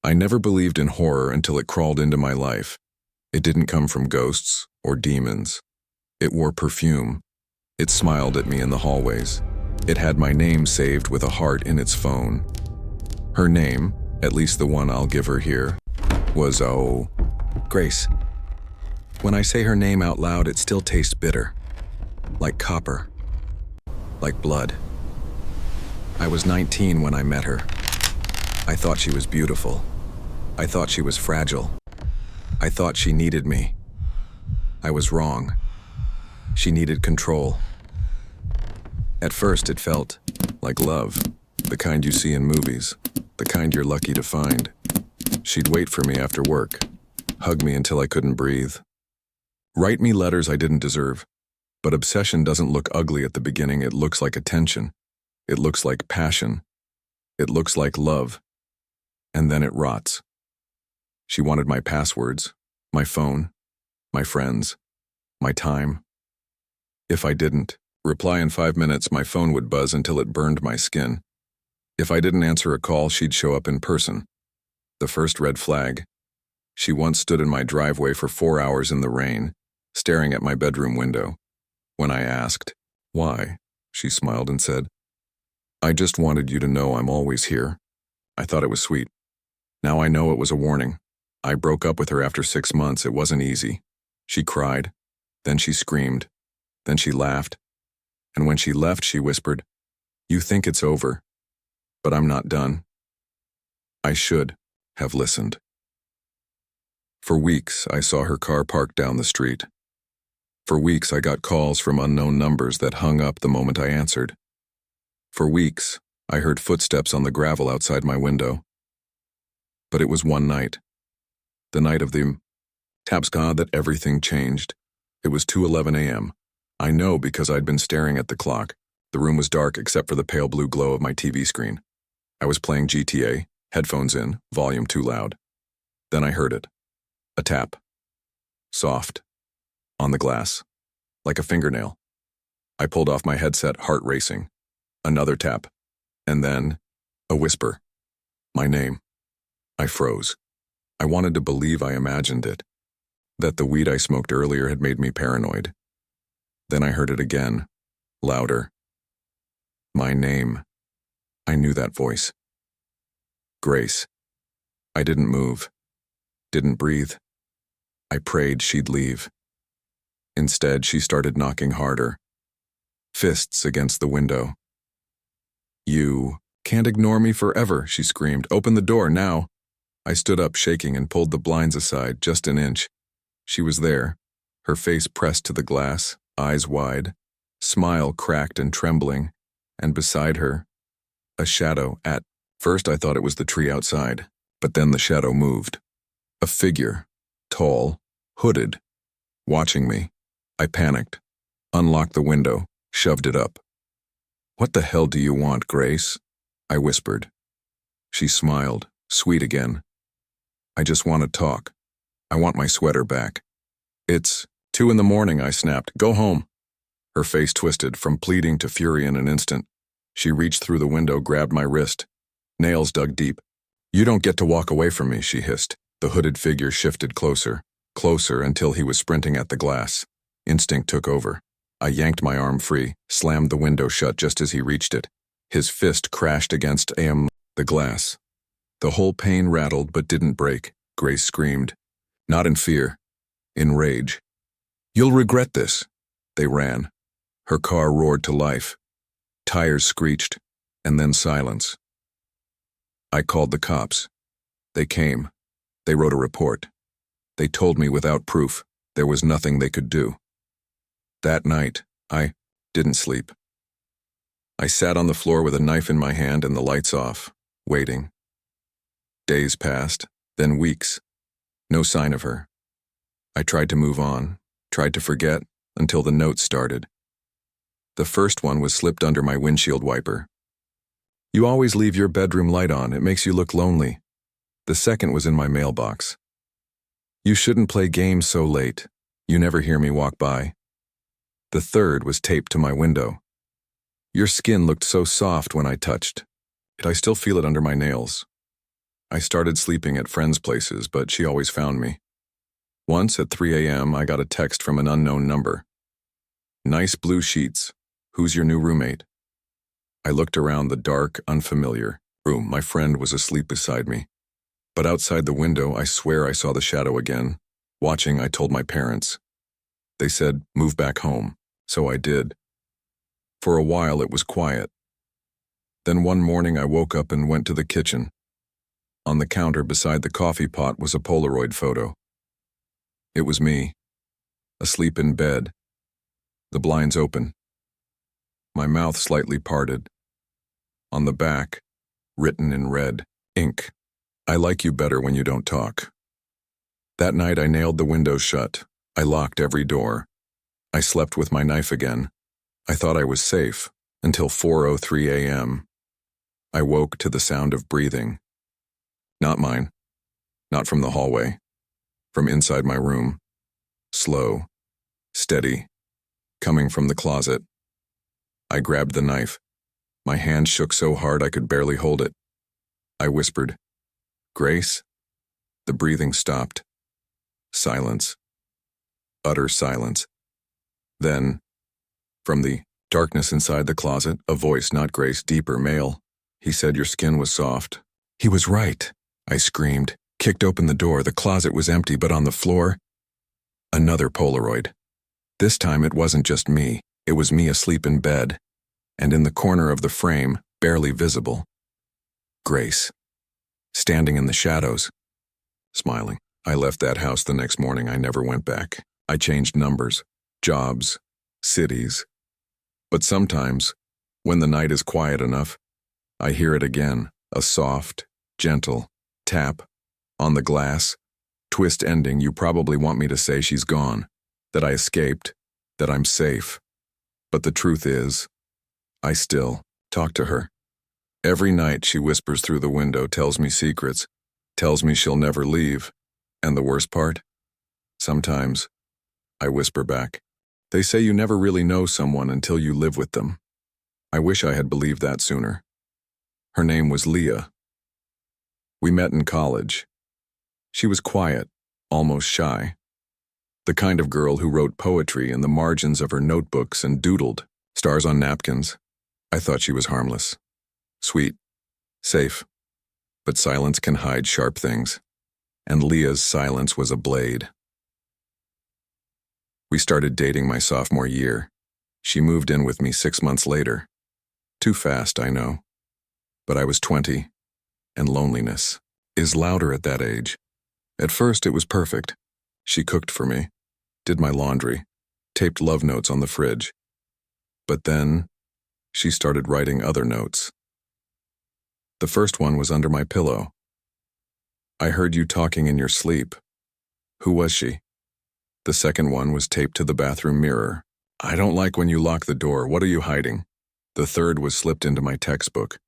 I never believed in horror until it crawled into my life. It didn't come from ghosts or demons. It wore perfume. It smiled at me in the hallways. It had my name saved with a heart in its phone. Her name, at least the one I'll give her here, was, Grace. When I say her name out loud, it still tastes bitter. Like copper. Like blood. I was 19 when I met her. I thought she was beautiful. I thought she was fragile. I thought she needed me. I was wrong. She needed control. At first, it felt like love, the kind you see in movies, the kind you're lucky to find. She'd wait for me after work, hug me until I couldn't breathe, write me letters I didn't deserve. But obsession doesn't look ugly at the beginning. It looks like attention. It looks like passion. It looks like love. And then it rots. She wanted my passwords, my phone, my friends, my time. If I didn't reply in 5 minutes, my phone would buzz until it burned my skin. If I didn't answer a call, she'd show up in person. The first red flag. She once stood in my driveway for 4 hours in the rain, staring at my bedroom window. When I asked, "Why?" she smiled and said, "I just wanted you to know I'm always here." I thought it was sweet. Now I know it was a warning. I broke up with her after 6 months. It wasn't easy. She cried, then she screamed, then she laughed, and when she left, she whispered, "You think it's over, but I'm not done." I should have listened. For weeks, I saw her car parked down the street. For weeks, I got calls from unknown numbers that hung up the moment I answered. For weeks, I heard footsteps on the gravel outside my window. But it was one night, the night of the Tabska, that everything changed. It was 2:11 a.m. I know because I'd been staring at the clock. The room was dark except for the pale blue glow of my TV screen. I was playing GTA, headphones in, volume too loud. Then I heard it. A tap. Soft. On the glass. Like a fingernail. I pulled off my headset, heart racing. Another tap. And then, a whisper. My name. I froze. I wanted to believe I imagined it. That the weed I smoked earlier had made me paranoid. Then I heard it again. Louder. My name. I knew that voice. Grace. I didn't move. Didn't breathe. I prayed she'd leave. Instead, she started knocking harder. Fists against the window. "You can't ignore me forever," she screamed. "Open the door, now." I stood up, shaking, and pulled the blinds aside just an inch. She was there, her face pressed to the glass, eyes wide, smile cracked and trembling, and beside her, a shadow. At first I thought it was the tree outside, but then the shadow moved. A figure, tall, hooded, watching me. I panicked, unlocked the window, shoved it up. "What the hell do you want, Grace?" I whispered. She smiled, sweet again. "I just want to talk. I want my sweater back." "It's 2 a.m, I snapped. "Go home." Her face twisted from pleading to fury in an instant. She reached through the window, grabbed my wrist. Nails dug deep. "You don't get to walk away from me," she hissed. The hooded figure shifted closer, closer until he was sprinting at the glass. Instinct took over. I yanked my arm free, slammed the window shut just as he reached it. His fist crashed against the glass. The whole pane rattled but didn't break. Grace screamed. Not in fear. In rage. "You'll regret this." They ran. Her car roared to life. Tires screeched, and then silence. I called the cops. They came. They wrote a report. They told me without proof there was nothing they could do. That night, I didn't sleep. I sat on the floor with a knife in my hand and the lights off, waiting. Days passed, then weeks. No sign of her. I tried to move on, tried to forget, until the notes started. The first one was slipped under my windshield wiper. "You always leave your bedroom light on. It makes you look lonely." The second was in my mailbox. "You shouldn't play games so late. You never hear me walk by." The third was taped to my window. "Your skin looked so soft when I touched it. I still feel it under my nails." I started sleeping at friends' places, but she always found me. Once at 3 a.m., I got a text from an unknown number. "Nice blue sheets. Who's your new roommate?" I looked around the dark, unfamiliar room. My friend was asleep beside me. But outside the window, I swear I saw the shadow again. Watching, I told my parents. They said, "Move back home." So I did. For a while, it was quiet. Then one morning, I woke up and went to the kitchen. On the counter beside the coffee pot was a Polaroid photo. It was me, asleep in bed, the blinds open, my mouth slightly parted. On the back, written in red ink, "I like you better when you don't talk." That night I nailed the windows shut. I locked every door. I slept with my knife again. I thought I was safe until 4:03 a.m. I woke to the sound of breathing. Not mine, not from the hallway, from inside my room. Slow, steady, coming from the closet. I grabbed the knife. My hand shook so hard I could barely hold it. I whispered, "Grace?" The breathing stopped. Silence. Utter silence. Then, from the darkness inside the closet, a voice, not Grace, deeper, male. He said your skin was soft. He was right, I screamed, kicked open the door. The closet was empty, but on the floor, another Polaroid. This time it wasn't just me. It was me asleep in bed. And in the corner of the frame, barely visible, Grace, standing in the shadows, smiling. I left that house the next morning. I never went back. I changed numbers, jobs, cities. But sometimes, when the night is quiet enough, I hear it again, a soft, gentle tap on the glass, twist ending. You probably want me to say she's gone, that I escaped, that I'm safe. But the truth is, I still talk to her. Every night she whispers through the window, tells me secrets, tells me she'll never leave. And the worst part? Sometimes I whisper back, "They say you never really know someone until you live with them." I wish I had believed that sooner. Her name was Leah. We met in college. She was quiet, almost shy. The kind of girl who wrote poetry in the margins of her notebooks and doodled stars on napkins. I thought she was harmless, sweet, safe. But silence can hide sharp things. And Leah's silence was a blade. We started dating my sophomore year. She moved in with me 6 months later. Too fast, I know. But I was 20, and loneliness is louder at that age. At first, it was perfect. She cooked for me, did my laundry, taped love notes on the fridge. But then, she started writing other notes. The first one was under my pillow. "I heard you talking in your sleep." Who was she? The second one was taped to the bathroom mirror. "I don't like when you lock the door. What are you hiding?" The third was slipped into my textbook.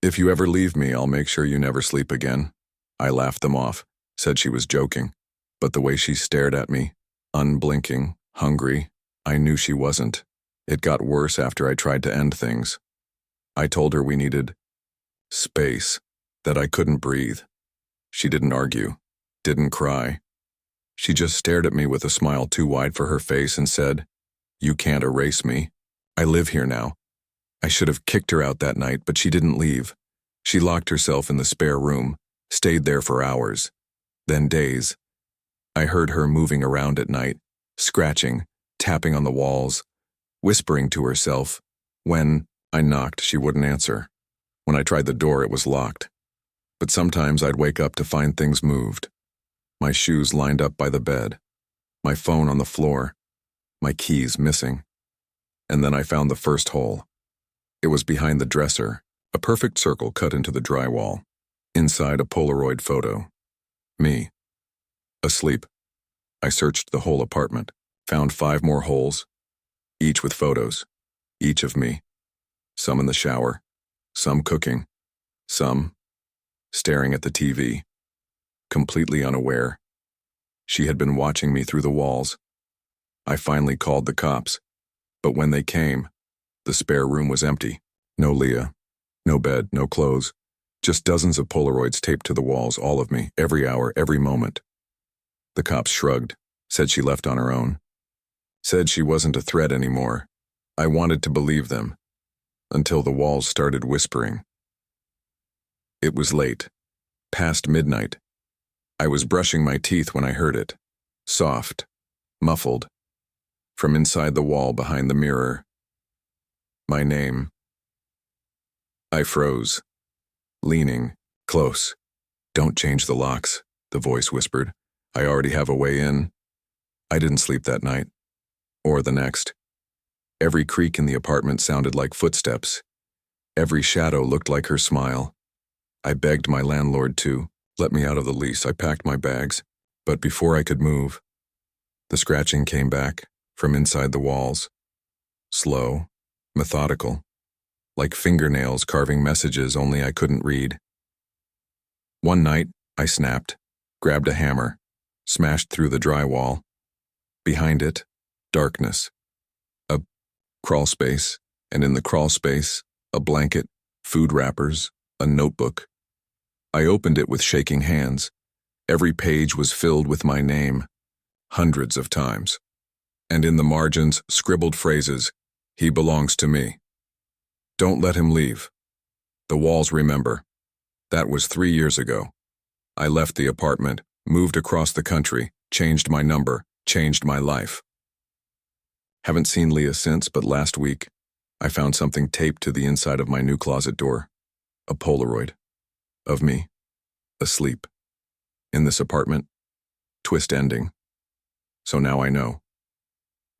"If you ever leave me, I'll make sure you never sleep again." I laughed them off, said she was joking. But the way she stared at me, unblinking, hungry, I knew she wasn't. It got worse after I tried to end things. I told her we needed space, that I couldn't breathe. She didn't argue, didn't cry. She just stared at me with a smile too wide for her face and said, "You can't erase me. I live here now." I should have kicked her out that night, but she didn't leave. She locked herself in the spare room, stayed there for hours, then days. I heard her moving around at night, scratching, tapping on the walls, whispering to herself. When I knocked, she wouldn't answer. When I tried the door, it was locked. But sometimes I'd wake up to find things moved. My shoes lined up by the bed, my phone on the floor, my keys missing. And then I found the first hole. It was behind the dresser, a perfect circle cut into the drywall. Inside, a Polaroid photo. Me. Asleep. I searched the whole apartment, found 5 more holes, each with photos, each of me. Some in the shower, some cooking, some staring at the TV, completely unaware. She had been watching me through the walls. I finally called the cops, but when they came, the spare room was empty. No Leah, no bed, no clothes, Just dozens of Polaroids taped to the walls, all of me, every hour, every moment. The cops shrugged, said she left on her own. Said she wasn't a threat anymore. I wanted to believe them, until the walls started whispering. It was late, past midnight. I was brushing my teeth when I heard it, soft, muffled, from inside the wall behind the mirror. My name. I froze, leaning, close. Don't change the locks, the voice whispered. I already have a way in. I didn't sleep that night, or the next. Every creak in the apartment sounded like footsteps. Every shadow looked like her smile. I begged my landlord to let me out of the lease. I packed my bags, but before I could move, the scratching came back from inside the walls. Slow, methodical, like fingernails carving messages only I couldn't read. One night, I snapped, grabbed a hammer, smashed through the drywall. Behind it, darkness. A crawl space, and in the crawl space, a blanket, food wrappers, a notebook. I opened it with shaking hands. Every page was filled with my name, hundreds of times. And in the margins, scribbled phrases, "He belongs to me. Don't let him leave. The walls remember." That was 3 years ago. I left the apartment, moved across the country, changed my number, changed my life. Haven't seen Leah since, but last week, I found something taped to the inside of my new closet door. A Polaroid. Of me. Asleep. In this apartment. Twist ending. So now I know.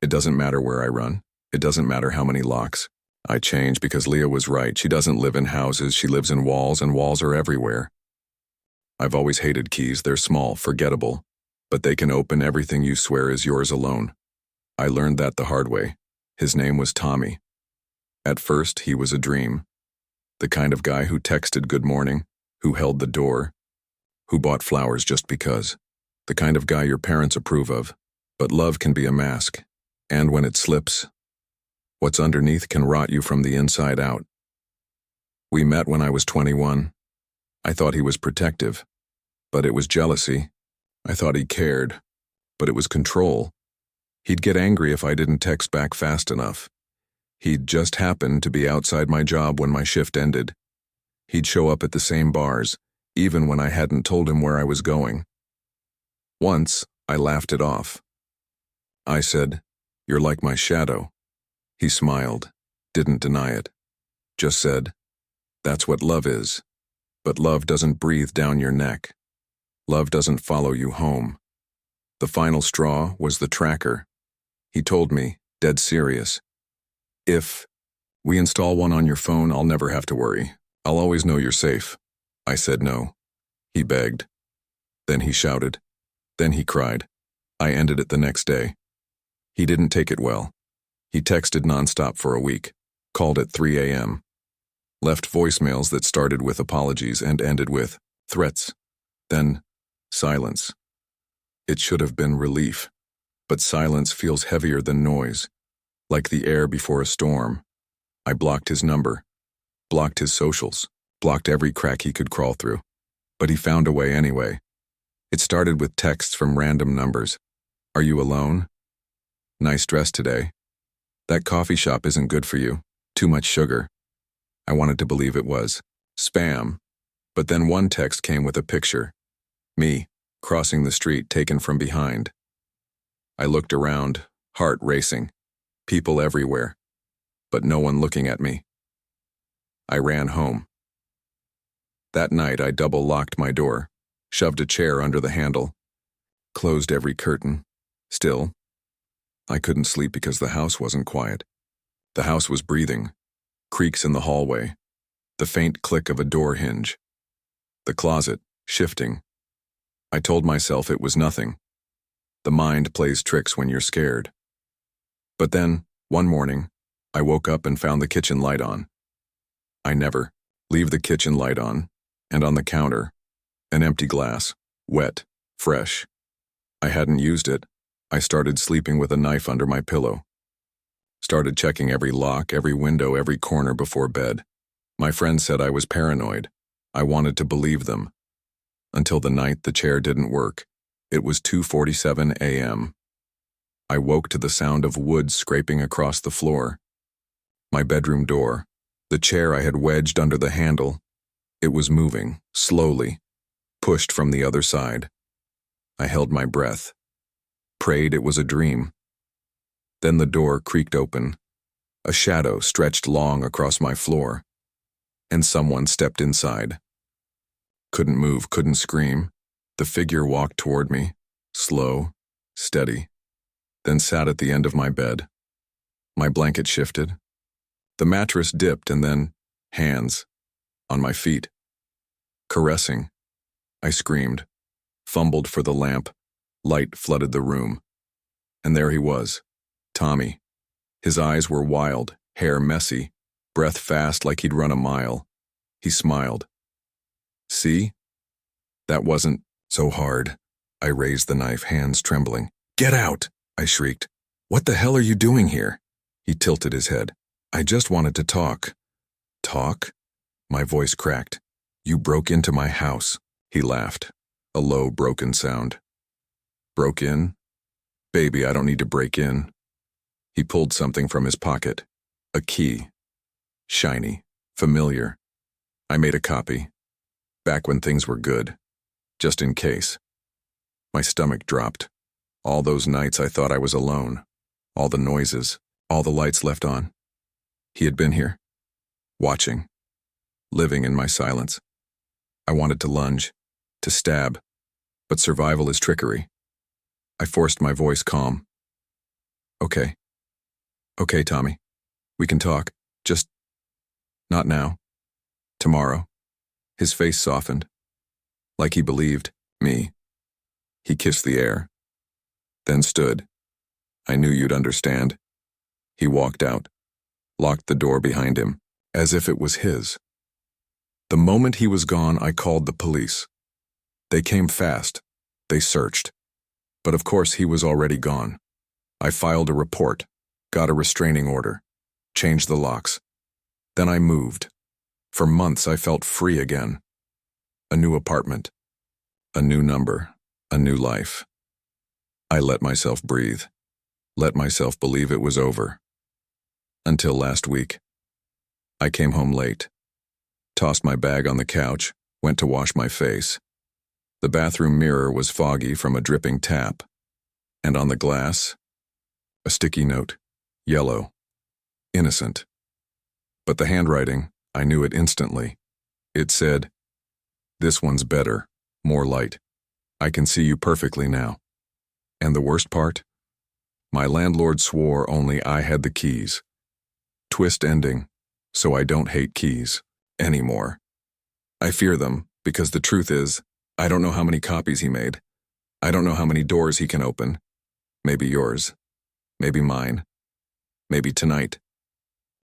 It doesn't matter where I run. It doesn't matter how many locks. I change because Leah was right. She doesn't live in houses. She lives in walls, and walls are everywhere. I've always hated keys. They're small, forgettable, but they can open everything you swear is yours alone. I learned that the hard way. His name was Tommy. At first, he was a dream. The kind of guy who texted good morning, who held the door, who bought flowers just because. The kind of guy your parents approve of. But love can be a mask, and when it slips, what's underneath can rot you from the inside out. We met when I was 21. I thought he was protective, but it was jealousy. I thought he cared, but it was control. He'd get angry if I didn't text back fast enough. He'd just happen to be outside my job when my shift ended. He'd show up at the same bars, even when I hadn't told him where I was going. Once, I laughed it off. I said, "You're like my shadow." He smiled, didn't deny it. Just said, "That's what love is. But love doesn't breathe down your neck. Love doesn't follow you home." The final straw was the tracker. He told me, dead serious, "If we install one on your phone, I'll never have to worry. I'll always know you're safe." I said no. He begged. Then he shouted. Then he cried. I ended it the next day. He didn't take it well. He texted nonstop for a week, called at 3 a.m., left voicemails that started with apologies and ended with threats, then silence. It should have been relief, but silence feels heavier than noise, like the air before a storm. I blocked his number, blocked his socials, blocked every crack he could crawl through. But he found a way anyway. It started with texts from random numbers. "Are you alone? Nice dress today. That coffee shop isn't good for you. Too much sugar." I wanted to believe it was spam, but then one text came with a picture. Me, crossing the street, taken from behind. I looked around, heart racing, people everywhere, but no one looking at me. I ran home. That night, I double-locked my door, shoved a chair under the handle, closed every curtain. Still, I couldn't sleep because the house wasn't quiet. The house was breathing, creaks in the hallway, the faint click of a door hinge, the closet shifting. I told myself it was nothing. The mind plays tricks when you're scared. But then, one morning, I woke up and found the kitchen light on. I never leave the kitchen light on, and on the counter, an empty glass, wet, fresh. I hadn't used it. I started sleeping with a knife under my pillow. Started checking every lock, every window, every corner before bed. My friend said I was paranoid. I wanted to believe them. Until the night the chair didn't work. It was 2:47 a.m. I woke to the sound of wood scraping across the floor. My bedroom door, the chair I had wedged under the handle, it was moving, slowly, pushed from the other side. I held my breath, prayed it was a dream. Then the door creaked open. A shadow stretched long across my floor, and someone stepped inside. Couldn't move, couldn't scream. The figure walked toward me, slow, steady, then sat at the end of my bed. My blanket shifted. The mattress dipped and then, hands, on my feet. Caressing. I screamed, fumbled for the lamp. Light flooded the room. And there he was, Tommy. His eyes were wild, hair messy, breath fast like he'd run a mile. He smiled. See? That wasn't so hard. I raised the knife, hands trembling. Get out! I shrieked. What the hell are you doing here? He tilted his head. I just wanted to talk. Talk? My voice cracked. You broke into my house. He laughed, a low, broken sound. Broke in? Baby, I don't need to break in. He pulled something from his pocket. A key. Shiny. Familiar. I made a copy. Back when things were good. Just in case. My stomach dropped. All those nights I thought I was alone. All the noises. All the lights left on. He had been here. Watching. Living in my silence. I wanted to lunge. To stab. But survival is trickery. I forced my voice calm. Okay. Okay, Tommy. We can talk. Just not now. Tomorrow. His face softened. Like he believed me. He kissed the air. Then stood. I knew you'd understand. He walked out. Locked the door behind him, as if it was his. The moment he was gone, I called the police. They came fast. They searched. But of course he was already gone. I filed a report, got a restraining order, changed the locks. Then I moved. For months I felt free again. A new apartment, a new number, a new life. I let myself breathe, let myself believe it was over. Until last week. I came home late, tossed my bag on the couch, went to wash my face. The bathroom mirror was foggy from a dripping tap, and on the glass, a sticky note, yellow, innocent. But the handwriting, I knew it instantly. It said, "This one's better, more light. I can see you perfectly now." And the worst part? My landlord swore only I had the keys. Twist ending, so I don't hate keys anymore. I fear them because the truth is, I don't know how many copies he made. I don't know how many doors he can open. Maybe yours. Maybe mine. Maybe tonight.